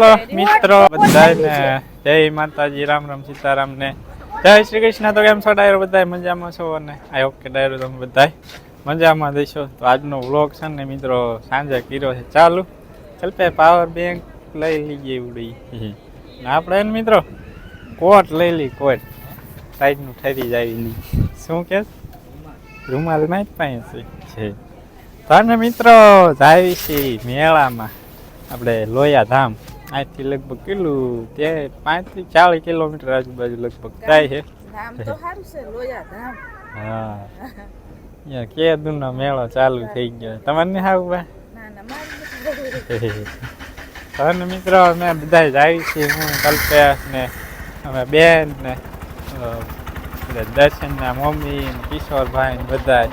Hello મિત્રો બધાને જય માતાજી, રામ રામ, સીતારામ ને જય શ્રી કૃષ્ણ. તો કેમ છો ડાયરો? બધા મજામાં છો અને આઈ હોપ કે ડાયરો તમે બધા મજામાં દેશો. તો આજનો વ્લોગ છે ને મિત્રો સાંજે કર્યો છે ચાલુ. ચાલતે પાવર બેંક લઈ લઈએ ઉડી આપણે એને મિત્રો કોટ લઈ લઈ, કોટ સાઈડનું ઠરી જાય નહીં. શું કે રૂમાલ માં જ પાસે છે. તો મિત્રો જાય છે મેળામાં આપણે લોયા ધામ. અહીંથી લગભગ કેટલું તે 35-40 કિલોમીટર આજુબાજુ લગભગ થાય છે. હા અહીંયા કેદુનો મેળો ચાલુ થઈ ગયો. તમારે નહીં આવું ભાઈ? તો મિત્રો અમે બધા જાય છીએ, હું કલ્પેશ ને અમે બેન ને દર્શન ના મમ્મી ને કિશોરભાઈ ને બધા.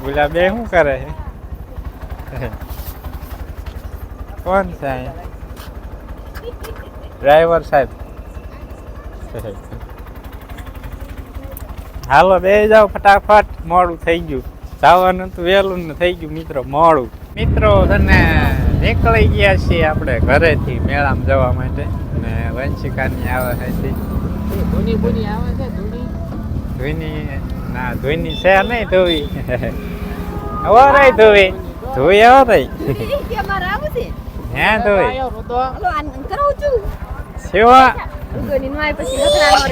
બોલા બે શું કરે છે? કોણ છે ડ્રાઈવર સાહેબ? હાલો બે જાઓ ફટાફટ, મોડું થઈ ગયું. જવાનું તો વહેલું ને થઈ ગયું મિત્રો મોડું. મિત્રો તને નીકળી ગયા છીએ આપણે ઘરેથી મેળામાં જવા માટે. ને વંશિકાની આવે છે ધૂની આવે છે. ધૂની ના ધૂની છે નહીં, ધોવી હવે રહી ધોવી ધોઈ આવો રહી હે ધોઈ સેવા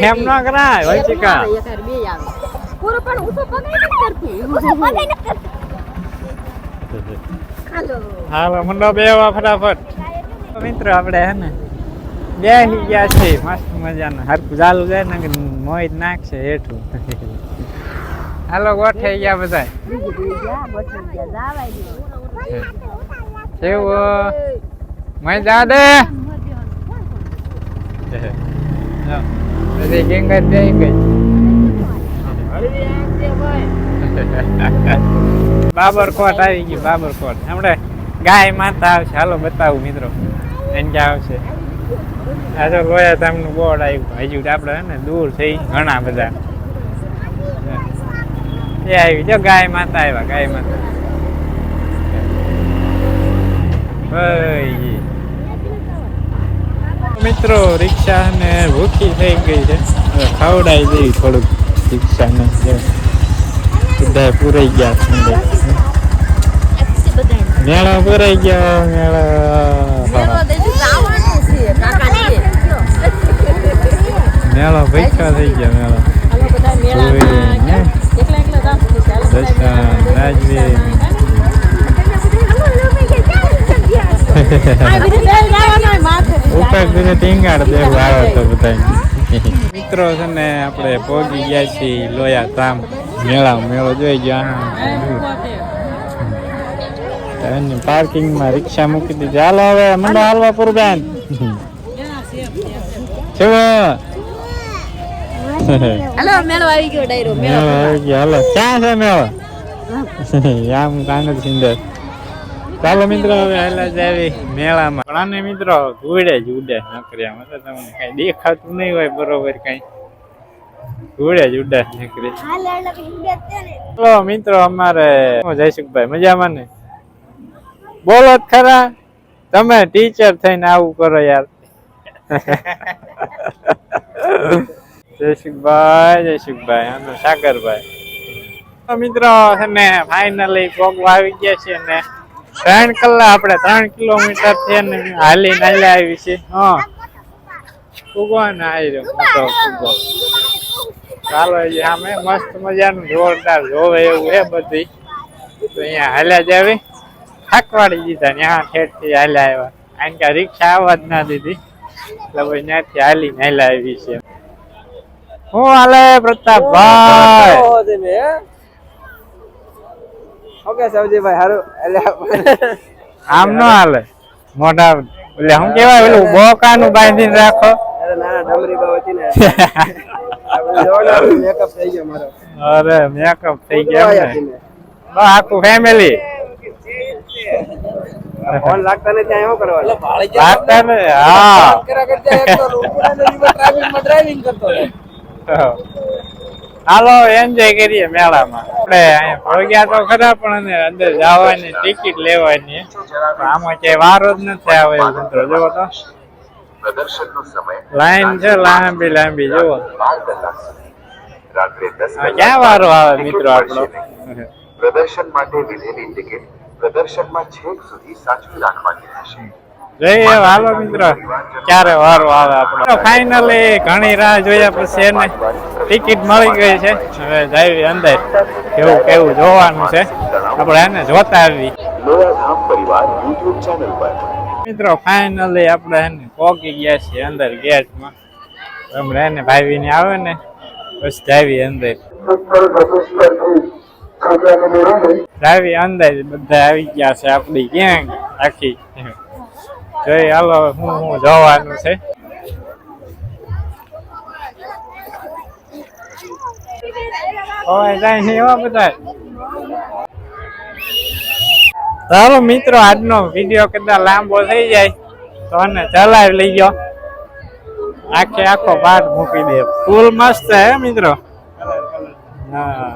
કેમ ન કરાય વંશિકા? હાલો મંડો બેવા ફટાફટ. મિત્રો આપણે હે ને બેસી ગયા છે મસ્ત મજાના. હરકું ચાલુ જાય ને કે મોહિત નાખશે હેઠું. હાલો ગોઠાઈ ગયા બધા. કેવું મય જા દે બધી ગેંગર જઈ ગઈ. બાબરકોટ આવી ગયું. બાબરકોટ હમણાં ગાય માતા આવશે. હાલો બતાવું મિત્રો એને ક્યાં આવશે. આ તો લોયા ધામનું બોર્ડ આવ્યું. હજુ આપણે હે ને દૂર થઈ ઘણા બધા એ આવી. જો ગાય માતા આવ્યા. ગાય માતા મિત્રો રિક્ષા ને ભૂખી થઈ ગઈ છે. ખવડાવી દેવી થોડુંક રિક્ષા ને. બધા પૂરાઈ ગયા છે. મેળો પૂરાઈ ગયો. મેળો મેળો ભેખા થઈ ગયા. મેળો રાજવી મિત્રો છે ને આપણે પહોંચી ગયા છીએ લોયા ધામ મેળા. મેળો જોઈ ગયા. પાર્કિંગ માં રિક્ષા મૂકી દીધી. હાલો હવે મંડો હાલવા પૂરબેન. હાલો મેળો આવી ગયો. ડાયરો મેળો આવી ગયો. હાલો ક્યાં છે મેળો? આમ કાંગર સિંદર. ચાલો મિત્રો હવે હાલા જાવી મેળામાં. પણ આને મિત્રો ધૂળે જ ઉડે નકરિયામાં. તો તમને કઈ દેખાતું નહીં હોય બરોબર. કઈ ધૂળે જ ઉડે નકરી. ચાલો મિત્રો અમારે જયસુખભાઈ મજામાં ને? બોલો જ ખરા, તમે ટીચર થઈને આવું કરો યાર. જયસુખભાઈ આનો સાગરભાઈ. મિત્રો છે ને ફાઇનલી પોગવા આવી ગયા છે ને 3 કલાક આપણે 3 કિલોમીટર થી ને હાલીને હાલ્યા આવી છે. હા ફૂગો ને આવી રહ્યો મોટો ફૂગો. ચાલો સામે મસ્ત મજાનું જોરદાર જોવે એવું હે બધી. તો અહીંયા હાલ્યા જ આવી. થાકવાડી દીધા ત્યાં ઠેઠથી હાલ્યા આવ્યા. કારણ કે રિક્ષા આવવા જ ના દીધી એટલે ભાઈ ત્યાંથી હાલીને હાલ્યા આવી છે. હું હાલે પ્રતાપભાઈ? ઓકે સવજીભાઈ હારું. આમ નો હાલે મોઢા એટલે શું કેવાય પેલું બોકાનું બાંધીને રાખો. અરે ના ડમરી બાવતી ને જોરદાર મેકઅપ થઈ ગયો મારો. અરે મેકઅપ થઈ ગયો ને આખું ફેમિલી. ફોન લાગતા ને ત્યાં શું કરવાનું? લાગતા ને હા ડ્રાઇવિંગ કરતો હાલો એન્જોય કરીએ મેળામાં. આપણે અહીંયા ભોગ્યા તો ખરા પણ અને અંદર જવાની ટિકિટ લેવાની. આમાં ક્યાંય વારો જ નથી આવે એવું મિત્રો જોવો તો. લાઈન છે લાંબી લાંબી જોવો. ક્યાં વારો આવે મિત્રો આપણો? પ્રદર્શન માટે લીધેલી ટિકિટ પ્રદર્શનમાં છેક સુધી સાચવી રાખવાની રહેશે. જોઈએ હાલો મિત્રો ક્યારે વારો આવે આપણો. ફાઇનલી ઘણી રાહ જોયા પછી એને ટિકિટ મળી ગઈ છે. હવે જાવી અંદર કેવું કેવું જોવાનું છે આપણે એને જોતા આવી. લોયાધામ પરિવાર યુટ્યુબ ચેનલ પર મિત્રો ફાઇનલી આપણે એને પહોંચી ગયા છીએ અંદર ગેટમાં. હમણાં એને ભાવીને આવે ને પછી જાવી અંદર. જાવી અંદર બધા આવી ગયા છે આપણી ગેંગ આખી. જોઈ હાલો હું જોવાનું છે. જાય નહીં એવા બધા. ચાલો મિત્રો આજનો વિડીયો કદાચ લાંબો થઈ જાય તો અને ચલાવી લઈ ગયો. આખો પાઠ મૂકી દે. ફૂલ મસ્ત હે મિત્રો. હા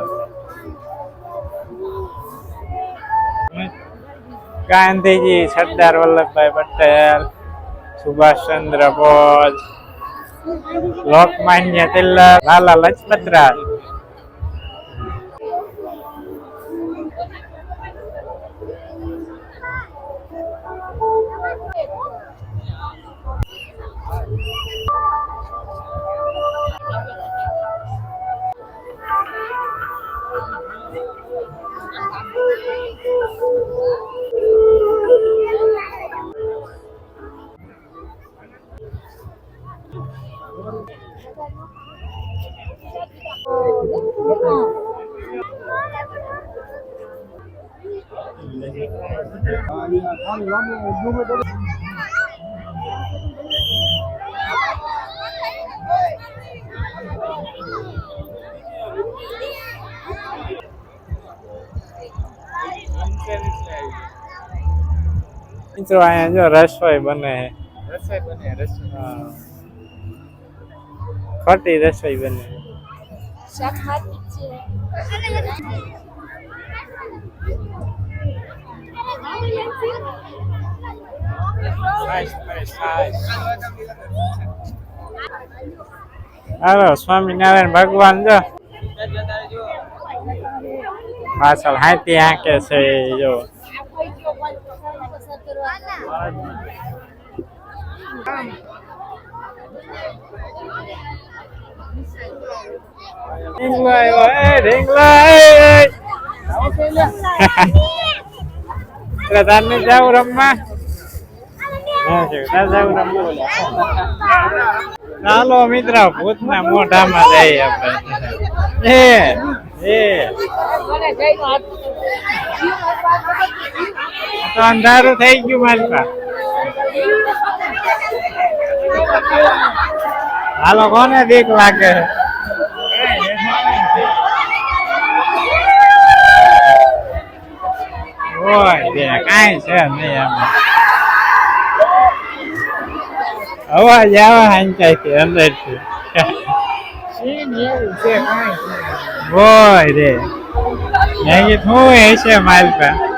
ગાંધીજી, સરદાર વલ્લભભાઈ પટેલ, સુભાષચંદ્ર બોઝ, લોકમાન્ય તિલક, લાલા લજપત રાય. મિત્રો અહીંયા જો રસોઈ બને. હા ખોટી રસોઈ બને. હાલો સ્વામિનારાયણ ભગવાન જો પાછળ હાથી આંકે છે જો. તારને જાવ રમવા. ચાલો મિત્ર ભૂતના મોઢામાં જઈએ આપણે. તો અંધારું થઈ ગયું મારી પાસે. હાલો કોને બીક લાગે? ઓય કાંઈ છે નહીં એમાં. અવાજ આવે હાંચાઈથી અંદરથી. ઓય રે શું હશે મારી પાસે?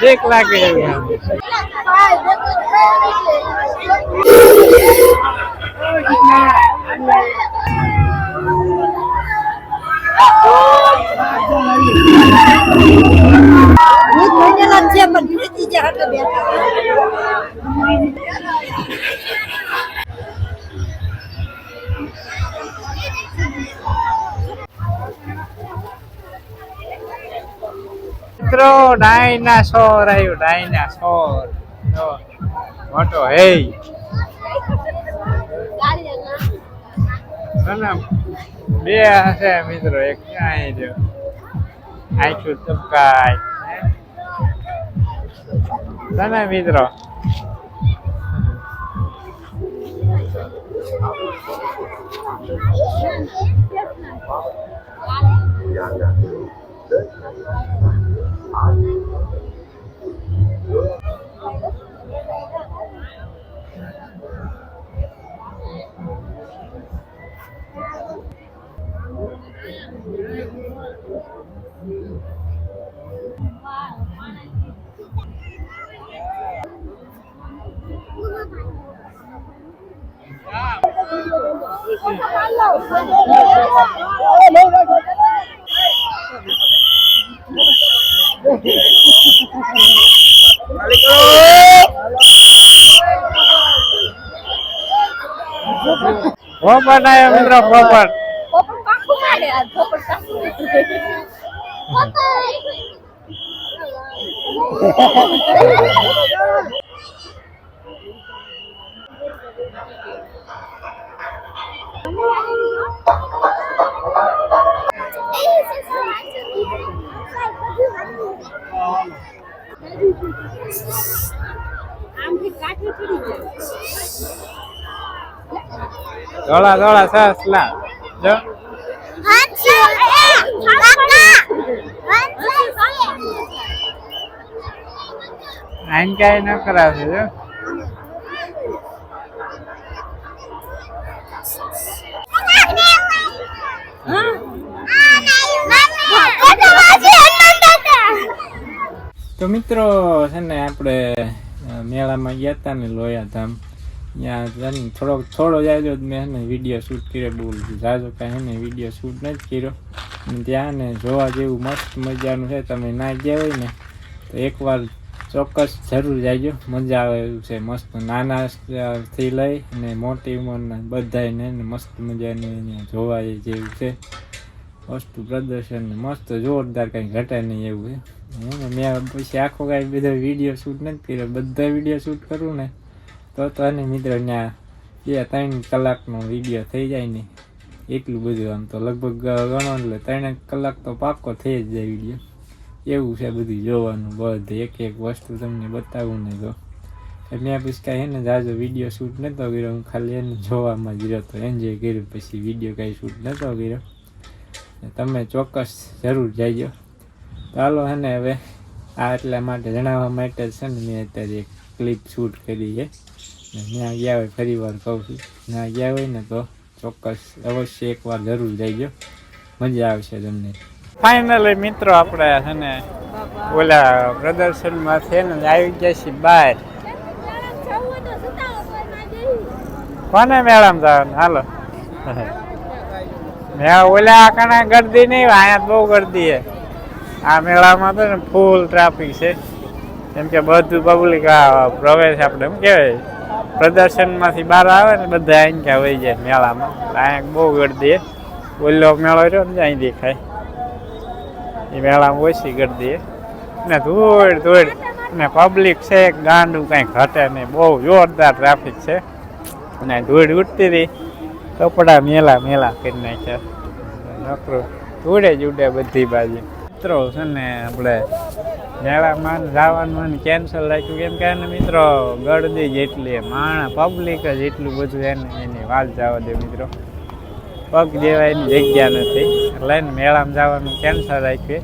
દેખ લાગે મિત્રો. ડાયનાસોર આવ્યું. ડાયનાસોર મોટો હે. બે હશે મિત્રો. એક ક્યાં જો આખું ચપકાય તને મિત્રો. પોપટ આવ્યો મિત્રો, પોપટ. ધોળા ધોળા સસલા જો આઈન કઈ ન કરાવશે જો. તો મિત્રો છે ને આપણે મેળામાં ગયા હતા ને લોયા ધામ, ત્યાં થોડો જાય મેં એને વિડીયો શૂટ કર્યો, બહુ જાજો કાંઈ એને વિડીયો શૂટ નથી કર્યો. અને ત્યાં ને જોવા જેવું મસ્ત મજાનું છે, તમે ના ગયા હોય ને તો એકવાર ચોક્કસ જરૂર જાયજો, મજા આવે એવું છે. મસ્ત નાનાથી લઈ અને મોટી ઉંમરના બધાને મસ્ત મજાનું અહીંયા જોવા જેવું છે વસ્તુ પ્રદર્શન, મસ્ત જોરદાર, કંઈ ઘટે નહીં એવું છે. મેં પછી આખો કાંઈ બધા વિડીયો શૂટ નથી કર્યો, બધા વિડીયો શૂટ કરું ને તો એને મિત્રો ત્યાં 2-3 કલાકનો વિડીયો થઈ જાય ને, એટલું બધું. આમ તો લગભગ ગણો એટલે 3 કલાક તો પાક્કો થઈ જ જાય વિડીયો. એવું છે બધું જોવાનું, બધે એક એક વસ્તુ તમને બતાવું ને તો. મેં પછી કાંઈ એને જાજો વિડીયો શૂટ નહોતો કર્યો, હું ખાલી એને જોવામાં જ રહ્યો, તો એન્જોય કર્યું, પછી વિડીયો કાંઈ શૂટ નહોતો કર્યો. તમે ચોક્કસ જરૂર જઈજો. ચાલો હે ને હવે આ એટલા માટે જણાવવા માટે છે ને મેં અત્યારે એક ક્લિપ શૂટ કરી છે. ત્યાં ગયા હોય ફરી વાર કહું છું, ત્યાં ગયા હોય ને તો ચોક્કસ અવશ્ય એકવાર જરૂર જઈજો, મજા આવશે તમને. ફાઇનલી મિત્રો આપણે છે ને ઓલા પ્રદર્શનમાં છે ને આવી ગયા છીએ બહાર. કોને મેળામાં જવાનું? હાલો મેળા ઓલા આકાના ગરદી નહીં, અહીંયા બહુ ગરદી છે. આ મેળામાં તો ને ફૂલ ટ્રાફિક છે, કેમ કે બધું પબ્લિક આ પ્રવેશ આપણે એમ કહેવાય પ્રદર્શનમાંથી બહાર આવે ને બધા અહીં ક્યાં વહી જાય મેળામાં. અહીંયા બહુ ગરદી છે. ઓલો મેળો રહ્યો ને અહીં દેખાય, એ મેળામાં ઓછી ગરદી ને ધૂળ ધૂળ ને પબ્લિક છે એક ગાંડું, કાંઈ ઘટે નહીં, બહુ જોરદાર ટ્રાફિક છે. અને ધૂળ ઉડતી હતી, કપડા મેલા કરી નાખ્યા, નકરું ધૂળે જ ઉડે બધી બાજુ. મિત્રો છે ને આપણે મેળામાં જવાનું કેન્સલ રાખ્યું, કેમ કે એને મિત્રો ગળદી જેટલી પબ્લિક જ એટલું બધું એને એની વાત જવા દે મિત્રો, પગ દેવા એની જગ્યા નથી, એટલે એને મેળામાં જવાનું કેન્સલ રાખ્યું.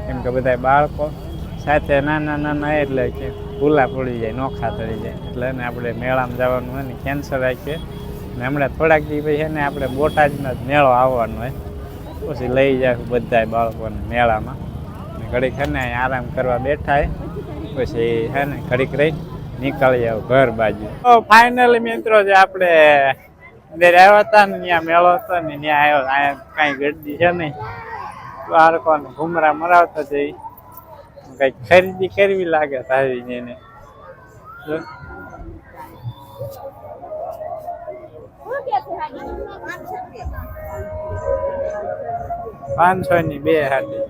કેમ કે બધા બાળકો સાથે નાના એટલે કે ભૂલા પડી જાય, નોખા થઈ જાય, એટલે એને આપણે મેળામાં જવાનું એને કેન્સલ રાખ્યું. ને હમણાં થોડાક દિવસ પછી એને આપણે બોટાદનો જ મેળો આવવાનો હોય, પછી લઈ જાય બધા બાળકોને મેળામાં. ઘડીક છે ને આરામ કરવા બેઠા પછી છે ને ઘડીક રહી નીકળી આવ ઘર બાજુ. તો ફાઇનલી મિત્રો જે આપણે અંદર આવ્યા હતા ને ત્યાં મેળો હતો ને ત્યાં આવ્યો, અહીંયા કાંઈ ગરદી છે નહીં, બાળકોને ઘુમરા મરાવતા જઈ કંઈક ખરીદી કરવી લાગે સારી એને. 500ની 2 હાડી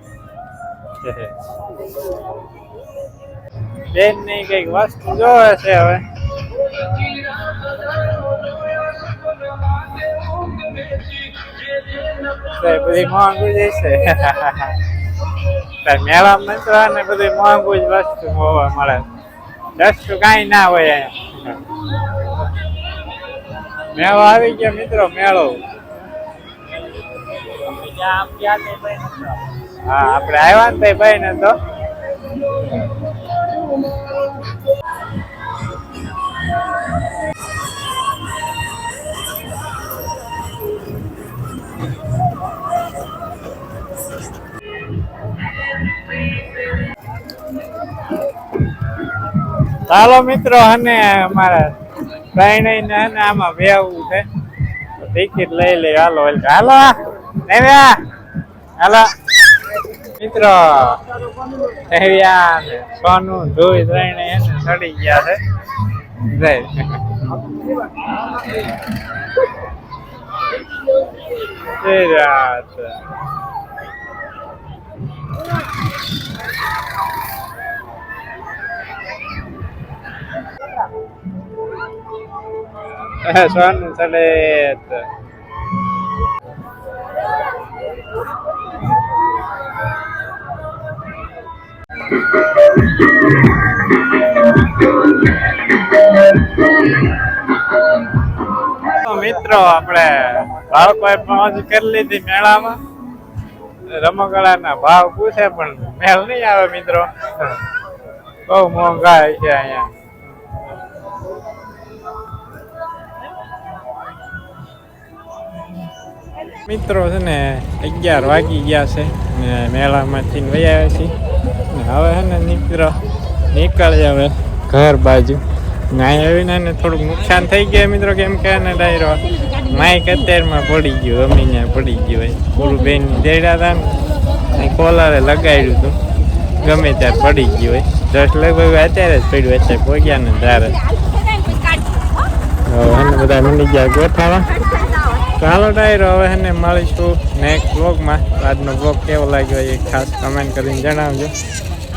બેન ની કઈક વસ્તુ જોવે છે હવે. બધી મોંઘું જશે મેળામાં તો ને બધી મોંઘું જ વસ્તુ હોવા મળે, સસ્તું કાંઈ ના હોય અહીંયા. મેળો આવી ગયો મિત્રો, મેળો. હા આપણે આવ્યા ને ભાઈ ને તો ચાલો મિત્રો, અને અમારા ત્રણેયને આમાં બેહવું છે, ટિકિટ લઈ લે હાલો હાલો દેવ્યા હાલો મિત્રો દેવ્યા ને સોનું ધોઈ ધોઈને એને ચડી ગયા છે જય રાત સોનું ચડે મિત્રો આપણે બાળકોએ પહોંચ કરી લીધી મેળામાં રમકડાના ભાવ પૂછે પણ મેળ નહીં આવે મિત્રો બહુ મોંઘા છે અહીંયા મિત્રો છે ને 11 વાગી ગયા છે ને મેળામાંથી વહી આવ્યા છીએ હવે છે ને નીકળી હવે ઘર બાજુ નાઈ આવીને ને થોડુંક નુકસાન થઈ ગયા મિત્રો કેમ કે ને ડાયરો માઇક અત્યારમાં પડી ગયું ગમીને પડી ગયું હોય પૂરું બેન દેડા હતા ને કોલરે લગાડ્યું હતું ગમે ત્યારે પડી ગયું હોય જસ્ટ લગભગ અત્યારે જ પડ્યું અત્યારે પહોંચ્યા ને ત્યારે હવે બધા મંડી ગયા ગોઠાવા ચાલો ડાયરો હવે એને મળીશું નેક્સ્ટ બ્લોગમાં આજનો બ્લોગ કેવો લાગ્યો એ ખાસ કમેન્ટ કરીને જણાવજો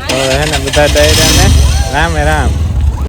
હવે એને બધા ડાયરાને રામે રામ